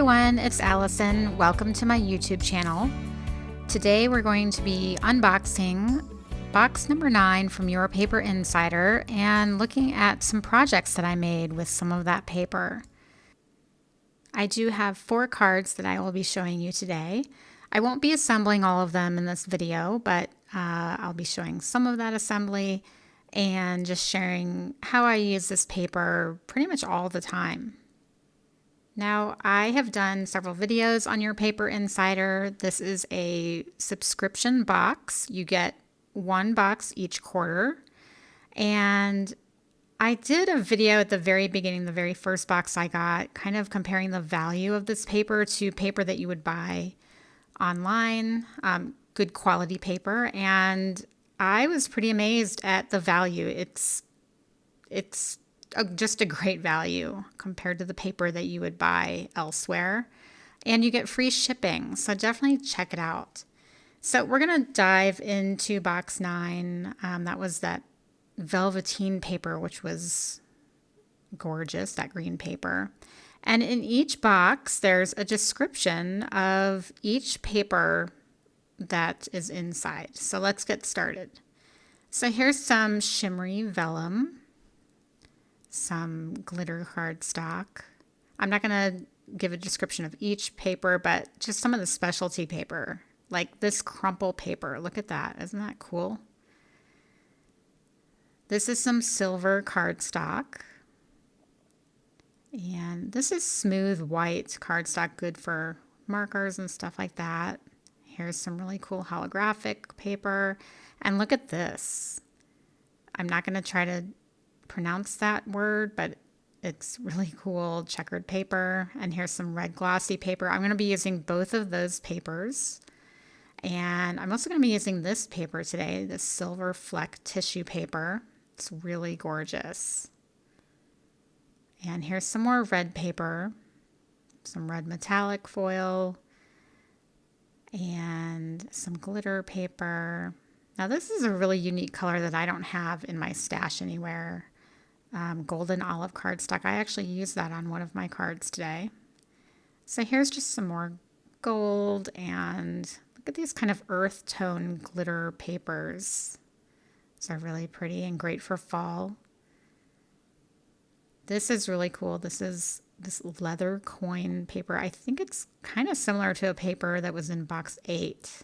everyone, it's Allison. Welcome to my YouTube channel. Today we're going to be unboxing box number 9 from Your Paper Insider and looking at some projects that I made with some of that paper. I do have 4 cards that I will be showing you today. I won't be assembling all of them in this video, but I'll be showing some of that assembly and just sharing how I use this paper pretty much all the time. Now, I have done several videos on Your Paper Insider. This is a subscription box. You get 1 box each quarter. And I did a video at the very beginning, the very first box I got, kind of comparing the value of this paper to paper that you would buy online, good quality paper. And I was pretty amazed at the value. It's just a great value compared to the paper that you would buy elsewhere. And you get free shipping, so definitely check it out. So we're going to dive into box 9. That was that velveteen paper, which was gorgeous, that green paper. And in each box, there's a description of each paper that is inside. So let's get started. So here's some shimmery vellum. Some glitter cardstock. I'm not going to give a description of each paper, but just some of the specialty paper, like this crumple paper. Look at that. Isn't that cool? This is some silver cardstock. And this is smooth white cardstock, good for markers and stuff like that. Here's some really cool holographic paper. And look at this. I'm not going to try to pronounce that word, but it's really cool checkered paper. And here's some red glossy paper. I'm going to be using both of those papers. And I'm also going to be using this paper today, this silver fleck tissue paper. It's really gorgeous. And here's some more red paper, some red metallic foil, and some glitter paper. Now this is a really unique color that I don't have in my stash anywhere. Golden olive cardstock. I actually used that on one of my cards today. So here's just some more gold, and look at these kind of earth tone glitter papers. These are really pretty and great for fall. This is really cool. This is this leather coin paper. I think it's kind of similar to a paper that was in box 8.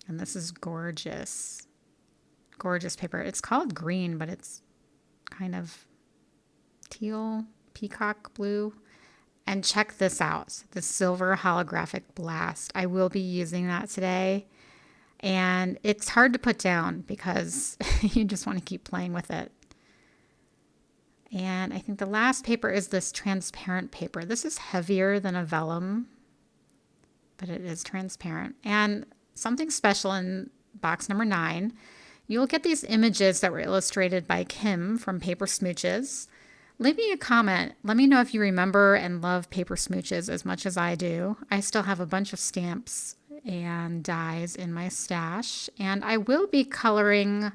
And this is gorgeous. Gorgeous paper. It's called green, but it's kind of teal, peacock blue. And check this out, the silver holographic blast. I will be using that today. And it's hard to put down because you just want to keep playing with it. And I think the last paper is this transparent paper. This is heavier than a vellum, but it is transparent. And something special in box number 9, you'll get these images that were illustrated by Kim from Paper Smooches. Leave me a comment. Let me know if you remember and love Paper Smooches as much as I do. I still have a bunch of stamps and dies in my stash. And I will be coloring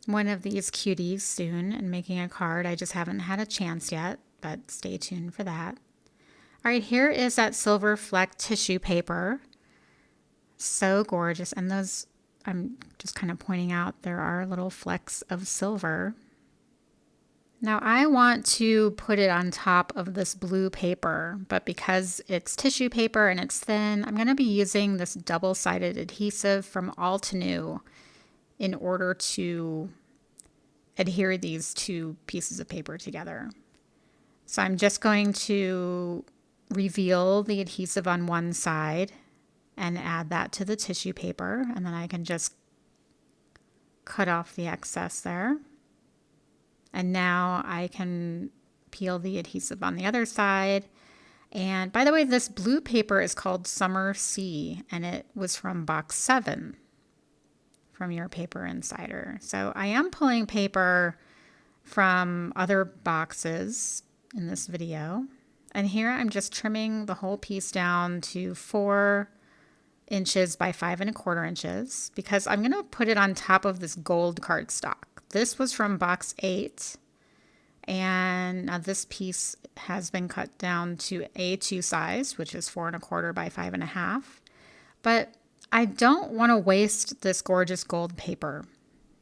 one of these cuties soon and making a card. I just haven't had a chance yet, but stay tuned for that. All right, here is that silver fleck tissue paper. So gorgeous. And those, I'm just kind of pointing out, there are little flecks of silver. Now I want to put it on top of this blue paper, but because it's tissue paper and it's thin, I'm going to be using this double-sided adhesive from Altenew in order to adhere these 2 pieces of paper together. So I'm just going to reveal the adhesive on one side and add that to the tissue paper, and then I can just cut off the excess there. And now I can peel the adhesive on the other side. And by the way, this blue paper is called Summer Sea, and it was from box 7 from Your Paper Insider. So I am pulling paper from other boxes in this video. And here I'm just trimming the whole piece down to 4 inches by 5 1/4 inches because I'm going to put it on top of this gold cardstock. This was from box 8, And now this piece has been cut down to A2 size, which is 4¼ by 5½. But I don't want to waste this gorgeous gold paper.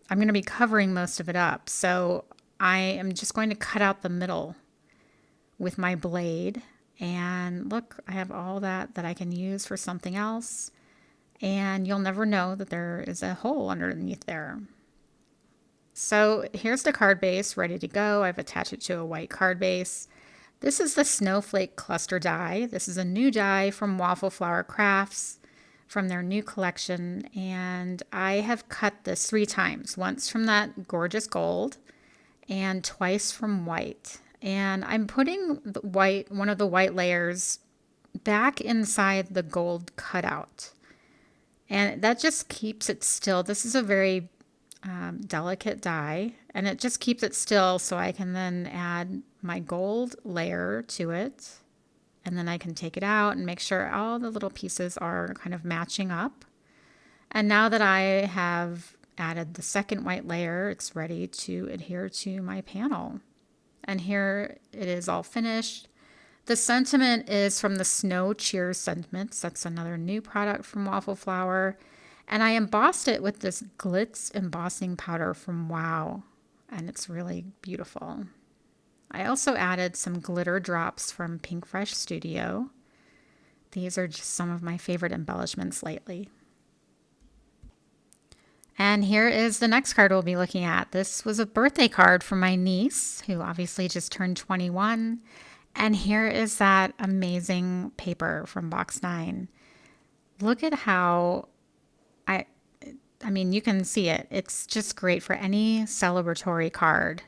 I'm going to be covering most of it up. So I am just going to cut out the middle with my blade. And look, I have all that I can use for something else. And you'll never know that there is a hole underneath there. So here's the card base ready to go. I've attached it to a white card base. This is the Snowflake Cluster Die. This is a new die from Waffle Flower Crafts from their new collection. And I have cut this 3 times, once from that gorgeous gold and twice from white. And I'm putting the one of the white layers back inside the gold cutout. And that just keeps it still. This is a very delicate die, and it just keeps it still so I can then add my gold layer to it. And then I can take it out and make sure all the little pieces are kind of matching up. And now that I have added the second white layer, it's ready to adhere to my panel. And here it is all finished. The sentiment is from the Snow Cheers Sentiments. That's another new product from Waffle Flower. And I embossed it with this Glitz embossing powder from Wow. And it's really beautiful. I also added some glitter drops from PinkFresh Studio. These are just some of my favorite embellishments lately. And here is the next card we'll be looking at. This was a birthday card from my niece, who obviously just turned 21. And here is that amazing paper from box 9. Look at how, I mean, you can see it. It's just great for any celebratory card.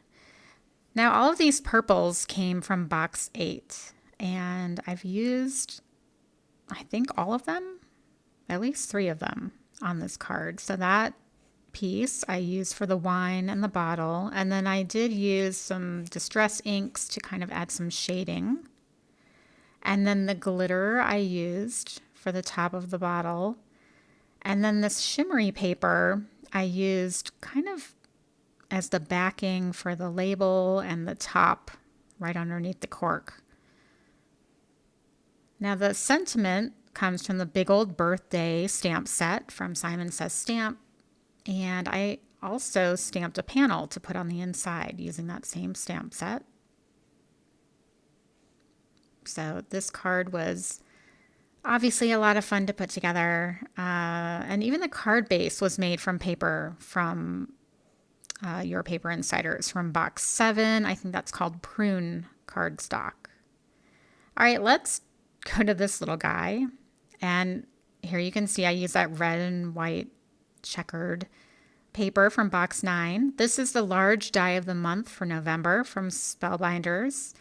Now, all of these purples came from box 8. And I've used, I think, all of them, at least 3 of them on this card. So that piece I used for the wine and the bottle, and then I did use some distress inks to kind of add some shading, and then the glitter I used for the top of the bottle, and then this shimmery paper I used kind of as the backing for the label and the top right underneath the cork. Now the sentiment comes from the Big Old Birthday stamp set from Simon Says Stamp. And I also stamped a panel to put on the inside using that same stamp set. So this card was obviously a lot of fun to put together. And even the card base was made from paper from Your Paper Insiders from box 7. I think that's called Prune cardstock. All right, let's go to this little guy. And here you can see I use that red and white checkered paper from box 9. This is the large die of the month for November from Spellbinders.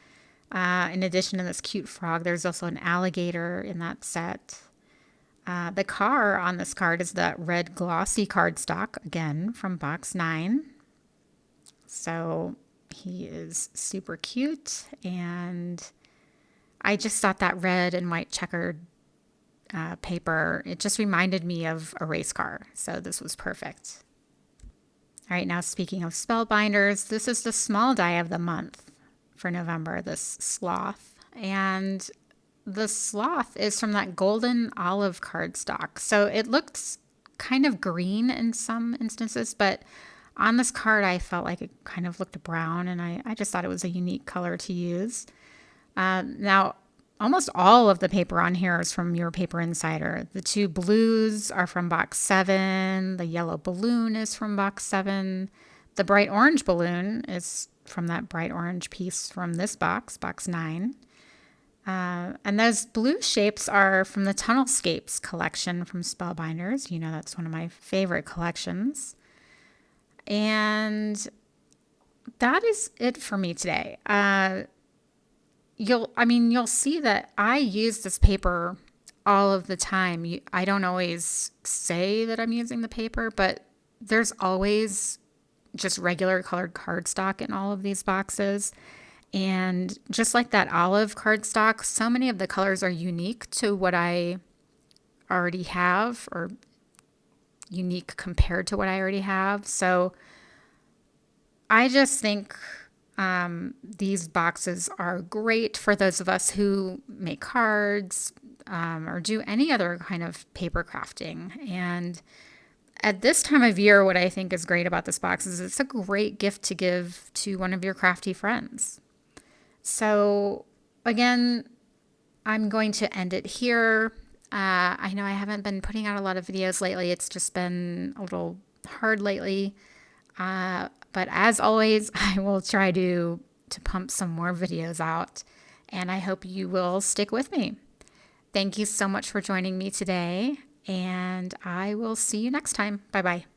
In addition to this cute frog, there's also an alligator in that set. The car on this card is that red glossy cardstock, again from box 9. So he is super cute, and I just thought that red and white checkered paper, it just reminded me of a race car. So this was perfect. All right, now speaking of Spellbinders, this is the small die of the month for November, this sloth. And the sloth is from that golden olive cardstock. So it looks kind of green in some instances, but on this card I felt like it kind of looked brown, and I just thought it was a unique color to use. Now, almost all of the paper on here is from Your Paper Insider. The 2 blues are from box 7. The yellow balloon is from box 7. The bright orange balloon is from that bright orange piece from this box, box 9. And those blue shapes are from the Tunnelscapes collection from Spellbinders. You know, that's one of my favorite collections. And that is it for me today. You'll see that I use this paper all of the time. I don't always say that I'm using the paper, but there's always just regular colored cardstock in all of these boxes. And just like that olive cardstock, so many of the colors are unique to what I already have, or unique compared to what I already have. So I just think These boxes are great for those of us who make cards or do any other kind of paper crafting. And at this time of year, what I think is great about this box is it's a great gift to give to one of your crafty friends. So again, I'm going to end it here. I know I haven't been putting out a lot of videos lately. It's just been a little hard lately. But as always, I will try to pump some more videos out, and I hope you will stick with me. Thank you so much for joining me today, and I will see you next time. Bye-bye.